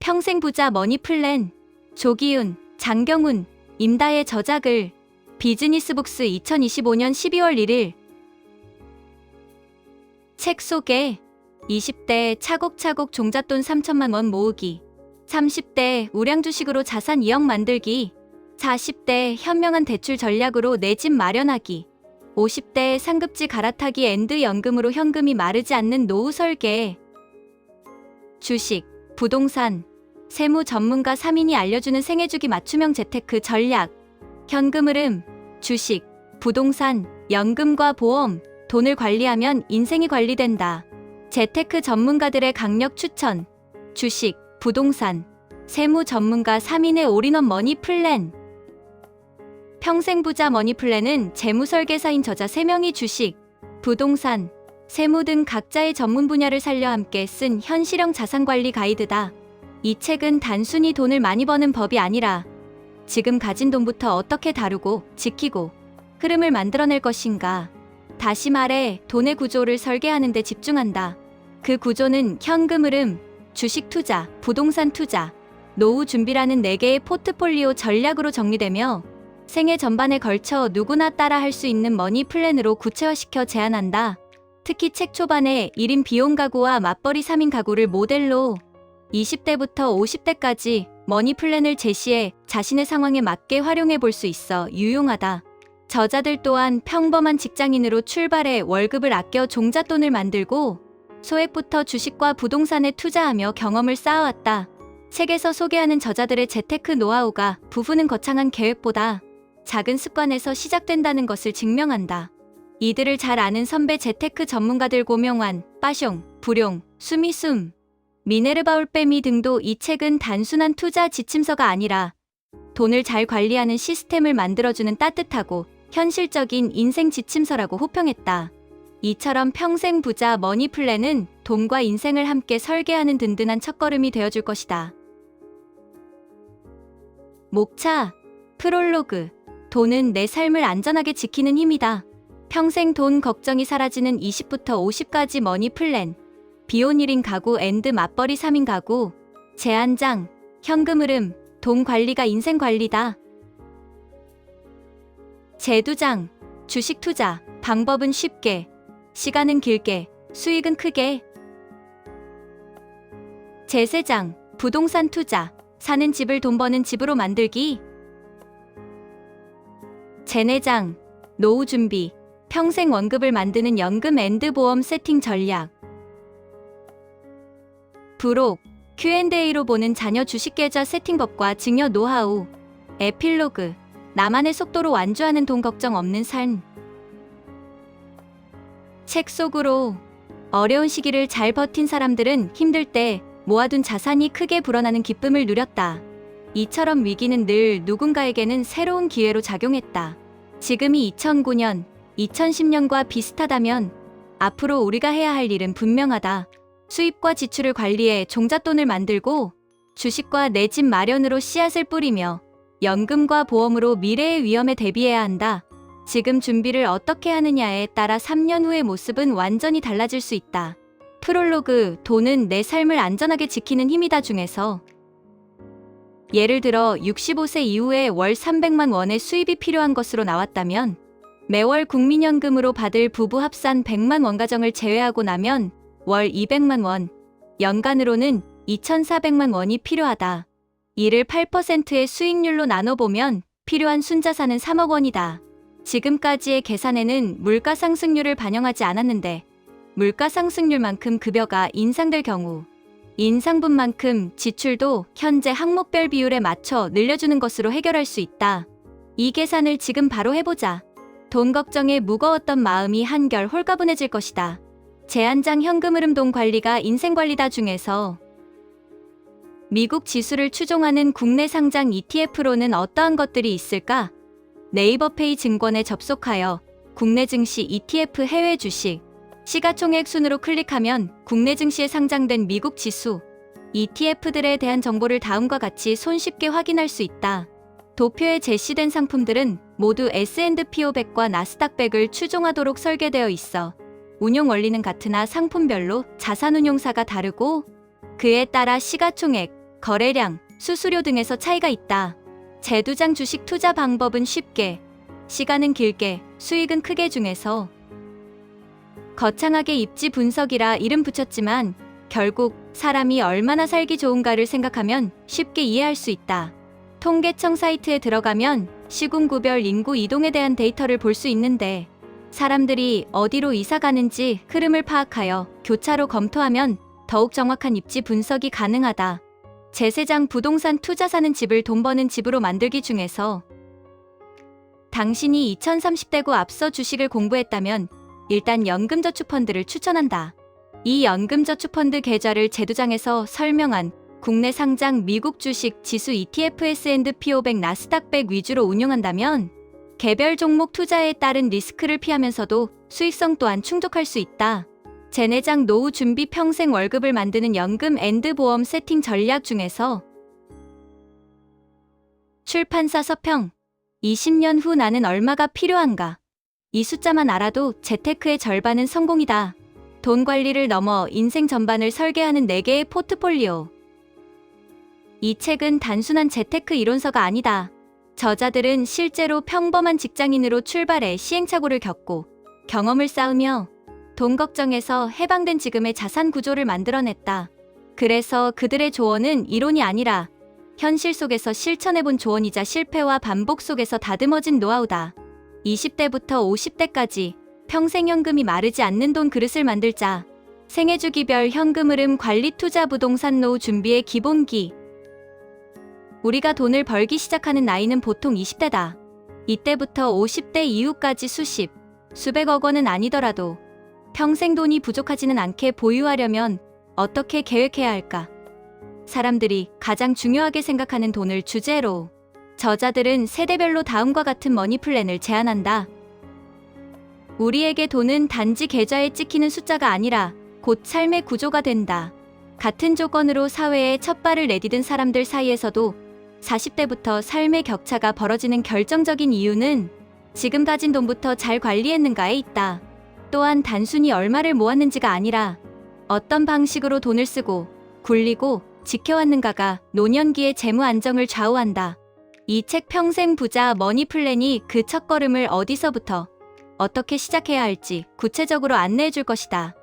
평생 부자 머니 플랜. 조기훈, 장경훈, 임다의 저작을 비즈니스북스 2025년 12월 1일. 책 소개. 20대 차곡차곡 종잣돈 3천만 원 모으기. 30대 우량 주식으로 자산 2억 만들기. 40대 현명한 대출 전략으로 내 집 마련하기. 50대 상급지 갈아타기 앤드 연금으로 현금이 마르지 않는 노후 설계. 주식, 부동산, 세무 전문가 3인이 알려주는 생애주기 맞춤형 재테크 전략. 현금 흐름, 주식, 부동산, 연금과 보험, 돈을 관리하면 인생이 관리된다. 재테크 전문가들의 강력 추천. 주식, 부동산, 세무 전문가 3인의 올인원 머니 플랜. 평생 부자 머니 플랜은 재무설계사인 저자 3명이 주식, 부동산, 세무 등 각자의 전문 분야를 살려 함께 쓴 현실형 자산관리 가이드다. 이 책은 단순히 돈을 많이 버는 법이 아니라 지금 가진 돈부터 어떻게 다루고 지키고 흐름을 만들어낼 것인가. 다시 말해 돈의 구조를 설계하는 데 집중한다. 그 구조는 현금 흐름, 주식 투자, 부동산 투자, 노후 준비라는 4개의 포트폴리오 전략으로 정리되며 생애 전반에 걸쳐 누구나 따라 할 수 있는 머니 플랜으로 구체화시켜 제안한다. 특히 책 초반에 1인 비용 가구와 맞벌이 3인 가구를 모델로 20대부터 50대까지 머니 플랜을 제시해 자신의 상황에 맞게 활용해 볼 수 있어 유용하다. 저자들 또한 평범한 직장인으로 출발해 월급을 아껴 종잣돈을 만들고 소액부터 주식과 부동산에 투자하며 경험을 쌓아왔다. 책에서 소개하는 저자들의 재테크 노하우가 부부는 거창한 계획보다 작은 습관에서 시작된다는 것을 증명한다. 이들을 잘 아는 선배 재테크 전문가들 고명환, 빠숑, 부룡, 수미숨, 미네르바 올빼미 등도 이 책은 단순한 투자 지침서가 아니라 돈을 잘 관리하는 시스템을 만들어주는 따뜻하고 현실적인 인생 지침서라고 호평했다. 이처럼 평생 부자 머니 플랜은 돈과 인생을 함께 설계하는 든든한 첫걸음이 되어줄 것이다. 목차, 프롤로그. 돈은 내 삶을 안전하게 지키는 힘이다. 평생 돈 걱정이 사라지는 20부터 50까지 머니 플랜. 비혼 1인 가구 앤드 맞벌이 3인 가구. 제한장, 현금 흐름, 돈 관리가 인생 관리다. 제두장, 주식 투자, 방법은 쉽게, 시간은 길게, 수익은 크게. 제세장, 부동산 투자, 사는 집을 돈 버는 집으로 만들기. 제내장, 노후 준비, 평생 원급을 만드는 연금 앤드 보험 세팅 전략. 부록, Q&A로 보는 자녀 주식 계좌 세팅법과 증여 노하우. 에필로그, 나만의 속도로 완주하는 돈 걱정 없는 삶. 책 속으로. 어려운 시기를 잘 버틴 사람들은 힘들 때 모아둔 자산이 크게 불어나는 기쁨을 누렸다. 이처럼 위기는 늘 누군가에게는 새로운 기회로 작용했다. 지금이 2009년, 2010년과 비슷하다면 앞으로 우리가 해야 할 일은 분명하다. 수입과 지출을 관리해 종잣돈을 만들고 주식과 내 집 마련으로 씨앗을 뿌리며 연금과 보험으로 미래의 위험에 대비해야 한다. 지금 준비를 어떻게 하느냐에 따라 3년 후의 모습은 완전히 달라질 수 있다. 프롤로그, 돈은 내 삶을 안전하게 지키는 힘이다 중에서 예를 들어 65세 이후에 월 300만 원의 수입이 필요한 것으로 나왔다면 매월 국민연금으로 받을 부부 합산 100만 원 가정을 제외하고 나면 월 200만 원, 연간으로는 2,400만 원이 필요하다. 이를 8%의 수익률로 나눠보면 필요한 순자산은 3억 원이다. 지금까지의 계산에는 물가 상승률을 반영하지 않았는데 물가 상승률만큼 급여가 인상될 경우 인상분만큼 지출도 현재 항목별 비율에 맞춰 늘려주는 것으로 해결할 수 있다. 이 계산을 지금 바로 해보자. 돈 걱정에 무거웠던 마음이 한결 홀가분해질 것이다. 제한장 현금 흐름 돈 관리가 인생 관리다 중에서 미국 지수를 추종하는 국내 상장 ETF로는 어떠한 것들이 있을까? 네이버페이 증권에 접속하여 국내 증시 ETF 해외 주식 시가총액 순으로 클릭하면 국내 증시에 상장된 미국 지수 ETF들에 대한 정보를 다음과 같이 손쉽게 확인할 수 있다. 도표에 제시된 상품들은 모두 S&P 500과 나스닥 100을 추종하도록 설계되어 있어 운용 원리는 같으나 상품별로 자산운용사가 다르고 그에 따라 시가총액, 거래량, 수수료 등에서 차이가 있다. 재두장 주식 투자 방법은 쉽게, 시간은 길게, 수익은 크게 중에서 거창하게 입지 분석이라 이름 붙였지만 결국 사람이 얼마나 살기 좋은가를 생각하면 쉽게 이해할 수 있다. 통계청 사이트에 들어가면 시군구별 인구 이동에 대한 데이터를 볼 수 있는데 사람들이 어디로 이사 가는지 흐름을 파악하여 교차로 검토하면 더욱 정확한 입지 분석이 가능하다. 제세장 부동산 투자 사는 집을 돈 버는 집으로 만들기 중에서 당신이 2030대고 앞서 주식을 공부했다면 일단 연금저축펀드를 추천한다. 이 연금저축펀드 계좌를 제두장에서 설명한 국내 상장 미국 주식 지수 ETF S&P 500 나스닥 100 위주로 운용한다면 개별 종목 투자에 따른 리스크를 피하면서도 수익성 또한 충족할 수 있다. 재내장 노후 준비 평생 월급을 만드는 연금 앤드 보험 세팅 전략 중에서 출판사 서평 20년 후 나는 얼마가 필요한가? 이 숫자만 알아도 재테크의 절반은 성공이다. 돈 관리를 넘어 인생 전반을 설계하는 4개의 포트폴리오. 이 책은 단순한 재테크 이론서가 아니다. 저자들은 실제로 평범한 직장인으로 출발해 시행착오를 겪고 경험을 쌓으며 돈 걱정에서 해방된 지금의 자산 구조를 만들어냈다. 그래서 그들의 조언은 이론이 아니라 현실 속에서 실천해본 조언이자 실패와 반복 속에서 다듬어진 노하우다. 20대부터 50대까지 평생 현금이 마르지 않는 돈 그릇을 만들자. 생애주기별 현금 흐름 관리 투자 부동산 노후 준비의 기본기. 우리가 돈을 벌기 시작하는 나이는 보통 20대다. 이때부터 50대 이후까지 수십, 수백억 원은 아니더라도 평생 돈이 부족하지는 않게 보유하려면 어떻게 계획해야 할까? 사람들이 가장 중요하게 생각하는 돈을 주제로 저자들은 세대별로 다음과 같은 머니 플랜을 제안한다. 우리에게 돈은 단지 계좌에 찍히는 숫자가 아니라 곧 삶의 구조가 된다. 같은 조건으로 사회에 첫 발을 내디딘 사람들 사이에서도 40대부터 삶의 격차가 벌어지는 결정적인 이유는 지금 가진 돈부터 잘 관리했는가에 있다. 또한 단순히 얼마를 모았는지가 아니라 어떤 방식으로 돈을 쓰고 굴리고 지켜왔는가가 노년기의 재무 안정을 좌우한다. 이 책 평생 부자 머니 플랜이 그 첫걸음을 어디서부터 어떻게 시작해야 할지 구체적으로 안내해 줄 것이다.